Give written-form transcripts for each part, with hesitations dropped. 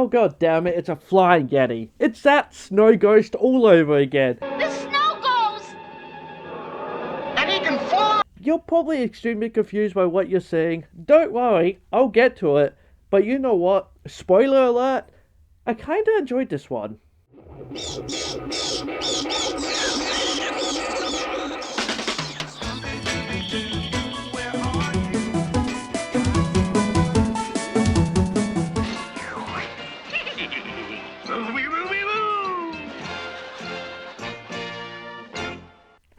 Oh god damn it, it's a flying Yeti. It's that snow ghost all over again. The snow ghost! And he can fly! You're probably extremely confused by what you're seeing. Don't worry, I'll get to it. But you know what? Spoiler alert, I kinda enjoyed this one.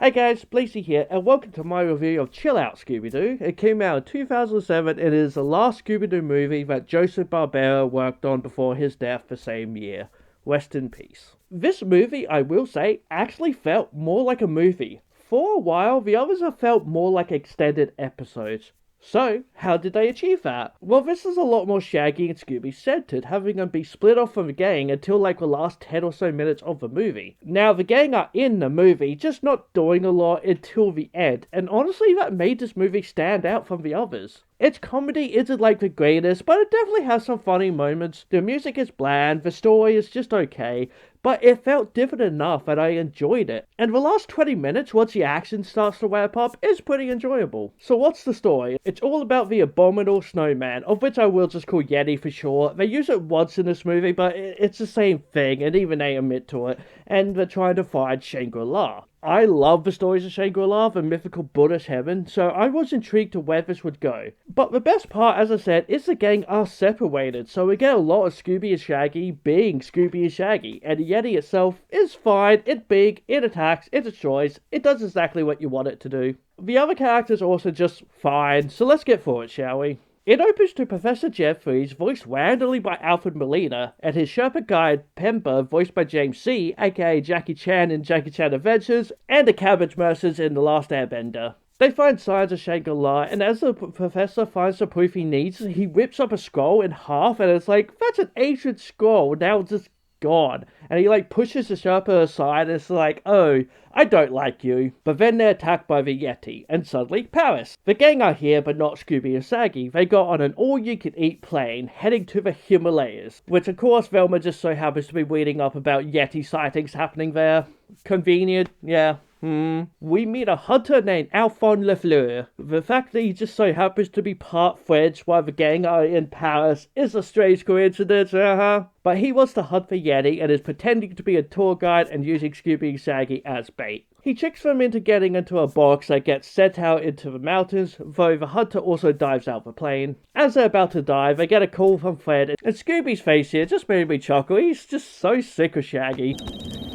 Hey guys, Blazie here, and welcome to my review of Chill Out Scooby-Doo. It came out in 2007, and it is the last Scooby-Doo movie that Joseph Barbera worked on before his death the same year. Rest in peace. This movie, I will say, actually felt more like a movie. For a while, the others have felt more like extended episodes. So, how did they achieve that? Well, this is a lot more Shaggy and Scooby centered, having them be split off from the gang until like the last 10 or so minutes of the movie. Now, the gang are in the movie, just not doing a lot until the end, and honestly that made this movie stand out from the others. Its comedy isn't like the greatest, but it definitely has some funny moments. The music is bland, the story is just okay, but it felt different enough that I enjoyed it. And the last 20 minutes, once the action starts to ramp up, is pretty enjoyable. So what's the story? It's all about the abominable snowman, of which I will just call Yeti for short. They use it once in this movie, but it's the same thing, and even they admit to it, and they're trying to find Shangrila. I love the stories of Shangrila, the mythical Buddhist heaven, so I was intrigued to where this would go. But the best part, as I said, is the gang are separated, so we get a lot of Scooby and Shaggy being Scooby and Shaggy, and the Yeti itself is fine, it's big, it attacks, it destroys, it does exactly what you want it to do. The other characters are also just fine, so let's get through it, shall we? It opens to Professor Jeffries, voiced randomly by Alfred Molina, and his Sherpa guide, Pemba, voiced by James C., aka Jackie Chan in Jackie Chan Adventures, and the Cabbage Mercers in The Last Airbender. They find signs of Shangri-La, and as the professor finds the proof he needs, he rips up a scroll in half, and it's like, that's an ancient scroll, now it's just gone. And he like pushes the Sherpa aside, and it's like, oh, I don't like you. But then they're attacked by the Yeti, and suddenly Paris. The gang are here, but not Scooby and Shaggy. They got on an all-you-can-eat plane, heading to the Himalayas, which of course Velma just so happens to be reading up about Yeti sightings happening there. Convenient, yeah. We meet a hunter named Alphonse Lefleur. The fact that he just so happens to be part French while the gang are in Paris is a strange coincidence, But he wants to hunt the Yeti and is pretending to be a tour guide and using Scooby and Shaggy as bait. He tricks them into getting into a box that gets sent out into the mountains, though the hunter also dives out the plane. As they're about to dive, they get a call from Fred, and Scooby's face here just made me chuckle. He's just so sick of Shaggy.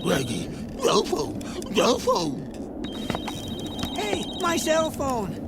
Shaggy, your phone, your phone. Hey, my cell phone.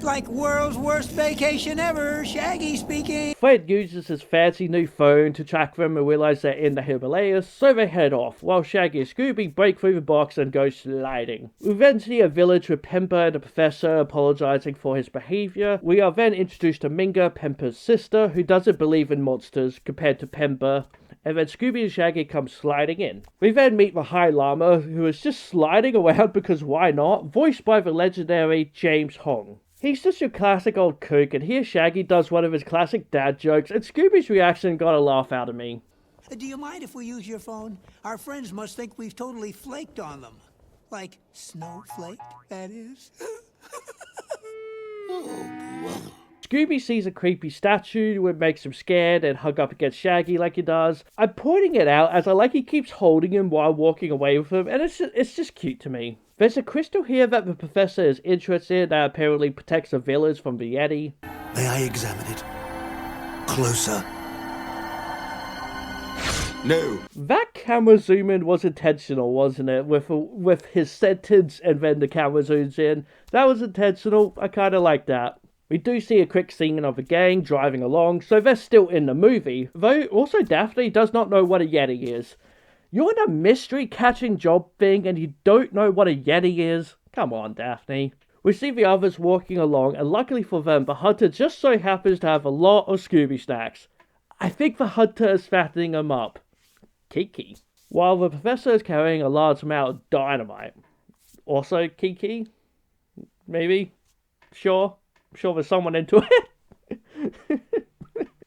Like world's worst vacation ever, Shaggy speaking. Fred uses his fancy new phone to track them and realize they're in the Himalayas, so they head off, while Shaggy and Scooby break through the box and go sliding. We then see a village with Pemba and the professor apologizing for his behavior. We are then introduced to Minga, Pemba's sister, who doesn't believe in monsters compared to Pemba. And then Scooby and Shaggy come sliding in. We then meet the High Llama, who is just sliding around because why not, voiced by the legendary James Hong. He's just your classic old kook, and here Shaggy does one of his classic dad jokes, and Scooby's reaction got a laugh out of me. Do you mind if we use your phone? Our friends must think we've totally flaked on them. Like snowflake, that is. Oh, brother. Scooby sees a creepy statue, which makes him scared and hug up against Shaggy like he does. I'm pointing it out as I like he keeps holding him while walking away with him, and it's just cute to me. There's a crystal here that the professor is interested in that apparently protects the village from the Yeti. May I examine it? Closer. No. That camera zoom in was intentional, wasn't it? With his sentence and then the camera zooms in. That was intentional. I kind of like that. We do see a quick scene of the gang driving along, so they're still in the movie. Though also Daphne does not know what a Yeti is. You're in a mystery catching job thing and you don't know what a Yeti is? Come on, Daphne. We see the others walking along, and luckily for them, the hunter just so happens to have a lot of Scooby snacks. I think the hunter is fattening them up. Kiki. While the professor is carrying a large amount of dynamite. Also Kiki? Maybe? Sure there's someone into it.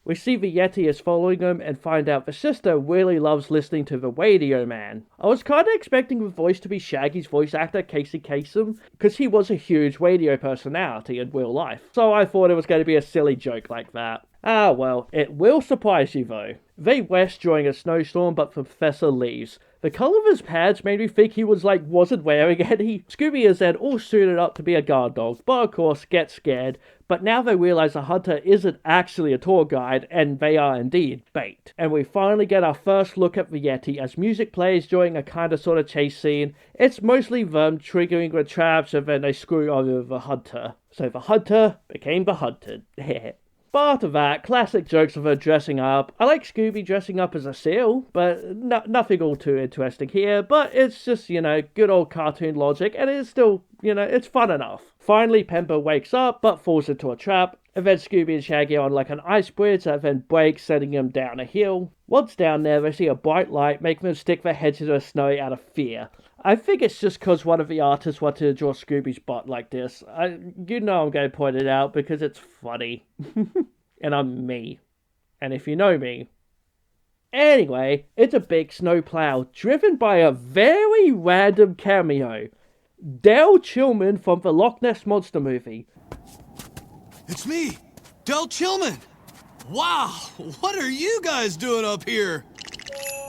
We see the Yeti is following them and find out the sister really loves listening to the Radio Man. I was kind of expecting the voice to be Shaggy's voice actor, Casey Kasem, because he was a huge radio personality in real life. So I thought it was going to be a silly joke like that. Ah well, it will surprise you though. They rest during a snowstorm, but the professor leaves. The colour of his pads made me think he wasn't wearing any. Scooby is then all suited up to be a guard dog, but of course gets scared. But now they realise the hunter isn't actually a tour guide, and they are indeed bait. And we finally get our first look at the Yeti as music plays during a kind of sort of chase scene. It's mostly them triggering the traps and then they screw over the hunter. So the hunter became the hunted. But after that, classic jokes of her dressing up. I like Scooby dressing up as a seal, but nothing all too interesting here. But it's just, good old cartoon logic, and it's still, it's fun enough. Finally, Pemba wakes up, but falls into a trap. And then Scooby and Shaggy are on like an ice bridge that then breaks, sending them down a hill. Once down there, they see a bright light, making them stick their heads into the snow out of fear. I think it's just because one of the artists wanted to draw Scooby's butt like this. I'm going to point it out because it's funny. And I'm me. And if you know me. Anyway, it's a big snowplow driven by a very random cameo. Del Chillman from the Loch Ness Monster movie. It's me, Del Chillman. Wow, what are you guys doing up here?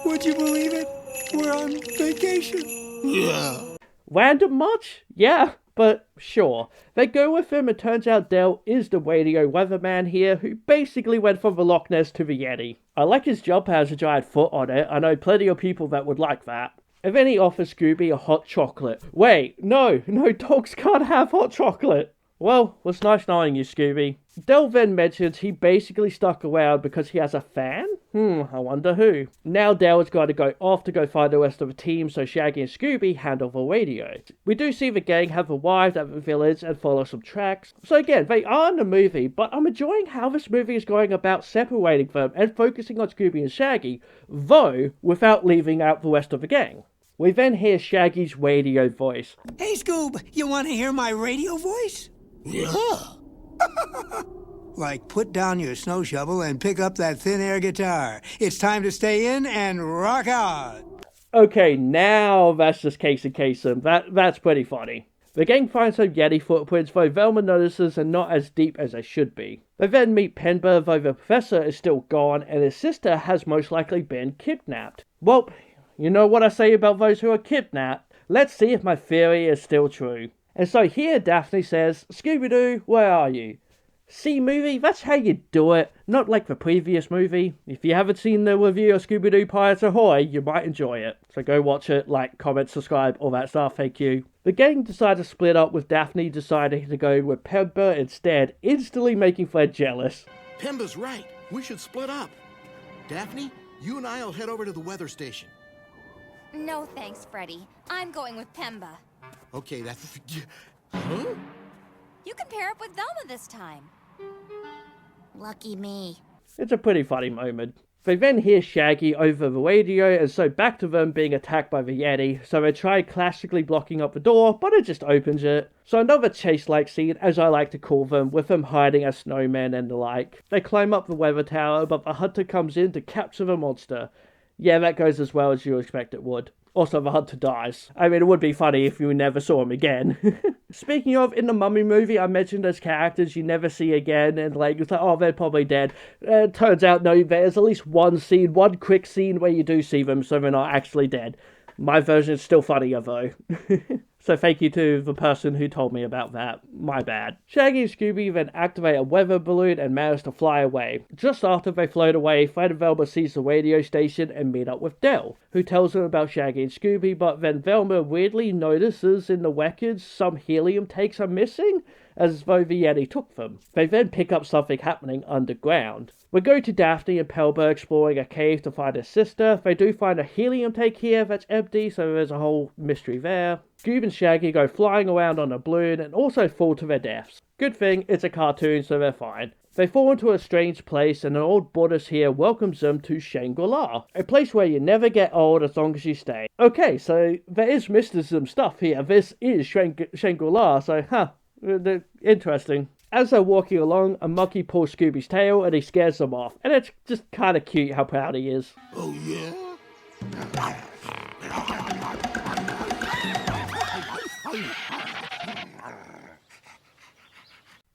Would you believe it? We're on vacation. Yeah. Random much? Yeah, but sure. They go with him, and turns out Del is the radio weatherman here, who basically went from the Loch Ness to the Yeti. I like his jumper has a giant foot on it. I know plenty of people that would like that. And then he offers Scooby a hot chocolate. Wait, no, dogs can't have hot chocolate. Well, it was nice knowing you, Scooby. Del then mentions he basically stuck around because he has a fan? I wonder who. Now Del has got to go off to go find the rest of the team, so Shaggy and Scooby handle the radio. We do see the gang have arrived at the village and follow some tracks. So again, they are in the movie, but I'm enjoying how this movie is going about separating them and focusing on Scooby and Shaggy, though without leaving out the rest of the gang. We then hear Shaggy's radio voice. Hey, Scoob, you want to hear my radio voice? Yeah. Like, put down your snow shovel and pick up that thin air guitar. It's time to stay in and rock on. Okay, now that's just Casey Kasem. That's pretty funny. The gang finds some Yeti footprints, though Velma notices they're not as deep as they should be. They then meet Pemba, though the professor is still gone, and his sister has most likely been kidnapped. Well, you know what I say about those who are kidnapped? Let's see if my theory is still true. And so here Daphne says, Scooby-Doo, where are you? See, movie, that's how you do it, not like the previous movie. If you haven't seen the review of Scooby-Doo Pirates Ahoy, you might enjoy it. So go watch it, like, comment, subscribe, all that stuff, thank you. The gang decide to split up, with Daphne deciding to go with Pemba instead, instantly making Fred jealous. Pemba's right. We should split up. Daphne, you and I will head over to the weather station. No thanks, Freddy. I'm going with Pemba. Okay, that's... Huh? You can pair up with Velma this time. Lucky me. It's a pretty funny moment. They then hear Shaggy over the radio, and so back to them being attacked by the Yeti, so they try classically blocking up the door, but it just opens it. So another chase-like scene, as I like to call them, with them hiding as snowmen and the like. They climb up the weather tower, but the hunter comes in to capture the monster. Yeah, that goes as well as you expect it would. Also, the hunter dies. I mean, it would be funny if you never saw him again. Speaking of, in the Mummy movie, I mentioned there's characters you never see again, and it's like, oh, they're probably dead. Turns out, no, there's at least one quick scene where you do see them, so they're not actually dead. My version is still funnier, though. So thank you to the person who told me about that. My bad. Shaggy and Scooby then activate a weather balloon and manage to fly away. Just after they float away, Fred and Velma sees the radio station and meet up with Del, who tells them about Shaggy and Scooby, but then Velma weirdly notices in the wreckage some helium tanks are missing, as though the Yeti took them. They then pick up something happening underground. We go to Daphne and Pemba exploring a cave to find her sister. They do find a helium tank here that's empty, so there's a whole mystery there. Scooby and Shaggy go flying around on a balloon and also fall to their deaths. Good thing, it's a cartoon, so they're fine. They fall into a strange place, and an old Buddhist here welcomes them to Shangrila, a place where you never get old as long as you stay. Okay, so there is mysticism stuff here. This is Shangri-La, so interesting. As they're walking along, a monkey pulls Scooby's tail and he scares them off. And it's just kind of cute how proud he is. Oh, yeah?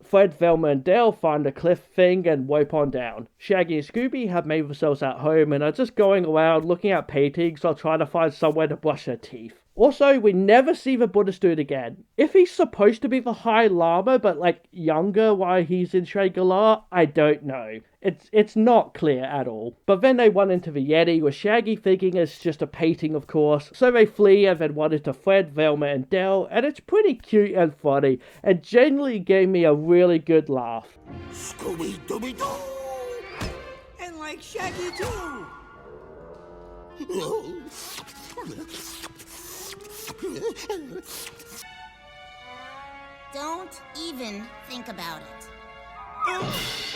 Fred, Velma, and Dale find a cliff thing and rope on down. Shaggy and Scooby have made themselves at home and are just going around looking at paintings or trying to find somewhere to brush their teeth. Also, we never see the Buddhist dude again. If he's supposed to be the High Lama, but like younger while he's in Shangrila, I don't know. It's not clear at all. But then they run into the Yeti, with Shaggy thinking it's just a painting, of course. So they flee and then run into Fred, Velma, and Dell, and it's pretty cute and funny, and genuinely gave me a really good laugh. Scooby-Dooby-Doo! And like Shaggy too. Don't even think about it.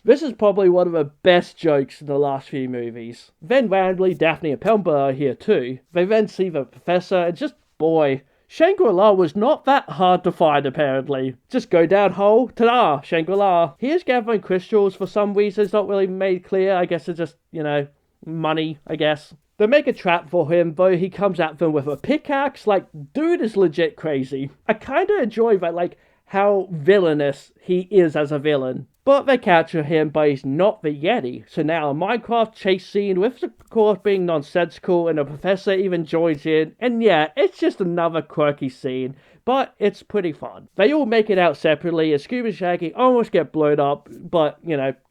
This is probably one of the best jokes in the last few movies. Then randomly, Daphne and Pelma are here too. They then see the professor and just, boy, Shangri-La was not that hard to find apparently. Just go down hole, ta-da, Shangri-La. He is gathering crystals for some reason, it's not really made clear. I guess it's just, money, I guess. They make a trap for him, though he comes at them with a pickaxe. Like, dude is legit crazy. I kinda enjoy that, like, how villainous he is as a villain. But they capture him, but he's not the Yeti. So now a Minecraft chase scene with the course being nonsensical and the professor even joins in. And yeah, it's just another quirky scene, but it's pretty fun. They all make it out separately as Scooby and Shaggy almost get blown up, but,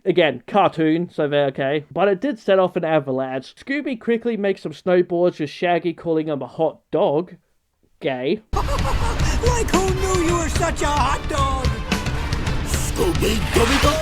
again, cartoon, so they're okay. But it did set off an avalanche. Scooby quickly makes some snowboards with Shaggy calling him a hot dog. Gay. Like who knew you were such a hot dog? Scooby-Dooby-Doo!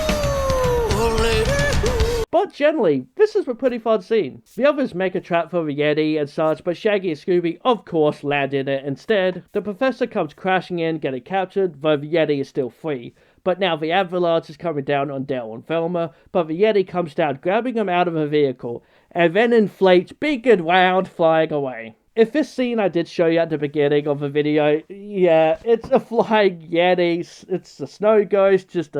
But generally, this is a pretty fun scene. The others make a trap for the Yeti and such, but Shaggy and Scooby, of course, land in it instead. The professor comes crashing in, getting captured, though the Yeti is still free. But now the avalanche is coming down on Dale and Velma, but the Yeti comes down, grabbing them out of the vehicle, and then inflates big and round, flying away. If this scene I did show you at the beginning of the video, yeah, it's a flying Yeti, it's a snow ghost, just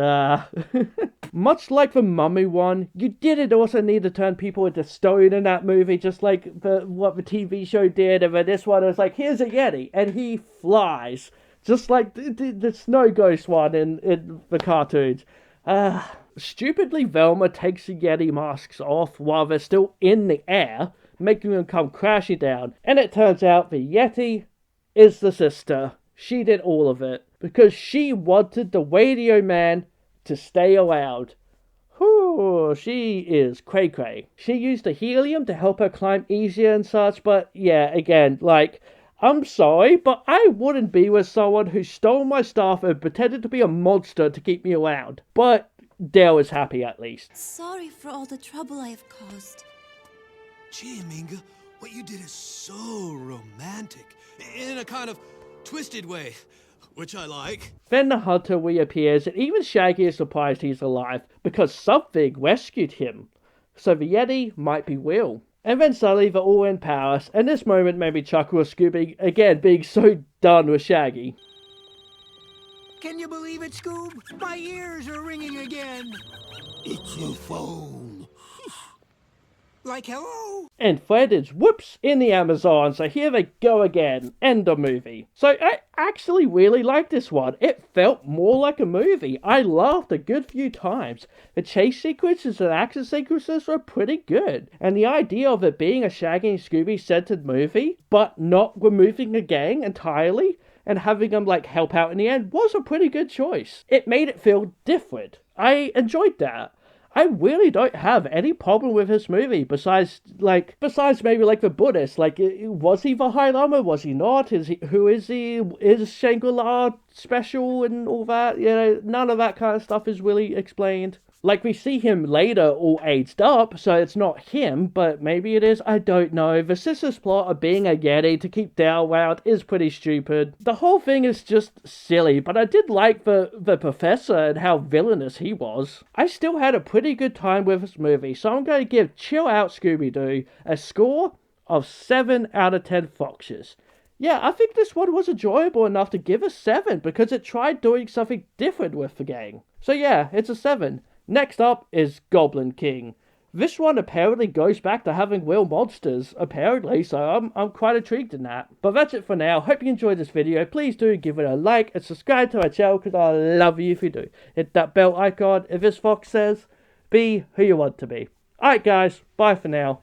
Much like the Mummy one, you didn't also need to turn people into stone in that movie, just like what the TV show did, and then this one is like, here's a Yeti, and he flies, just like the snow ghost one in the cartoons. Stupidly, Velma takes the Yeti masks off while they're still in the air, making them come crashing down, and it turns out the Yeti is the sister. She did all of it, because she wanted the radio man to stay around. Whew, she is cray-cray. She used the helium to help her climb easier and such, but yeah, again, I'm sorry, but I wouldn't be with someone who stole my stuff and pretended to be a monster to keep me around. But Dale is happy at least. Sorry for all the trouble I have caused. Gee, Aminga, what you did is so romantic. In a kind of twisted way, which I like. Then the hunter reappears, and even Shaggy is surprised he's alive, because something rescued him. So the Yeti might be real. And then suddenly they're all in Paris, and this moment made me chuckle with Scooby, again being so done with Shaggy. Can you believe it, Scoob? My ears are ringing again. It's your phone. Like hello? And Fred is, whoops, in the Amazon, so here they go again. End of movie. So I actually really liked this one. It felt more like a movie. I laughed a good few times. The chase sequences and action sequences were pretty good. And the idea of it being a Shaggy and Scooby-centered movie, but not removing a gang entirely, and having them like help out in the end, was a pretty good choice. It made it feel different. I enjoyed that. I really don't have any problem with this movie, besides maybe like the Buddhist. Like, was he the High Lama? Was he not? Who is he? Is Shangri-La special and all that? None of that kind of stuff is really explained. Like, we see him later all aged up, so it's not him, but maybe it is, I don't know. The sister's plot of being a Yeti to keep Dale around is pretty stupid. The whole thing is just silly, but I did like the professor and how villainous he was. I still had a pretty good time with this movie, so I'm going to give Chill Out Scooby-Doo a score of 7 out of 10 foxes. Yeah, I think this one was enjoyable enough to give a 7 because it tried doing something different with the gang. So yeah, it's a 7. Next up is Goblin King. This one apparently goes back to having real monsters, apparently, so I'm quite intrigued in that. But that's it for now. Hope you enjoyed this video. Please do give it a like and subscribe to our channel because I love you if you do. Hit that bell icon if VitoFox says, be who you want to be. Alright guys, bye for now.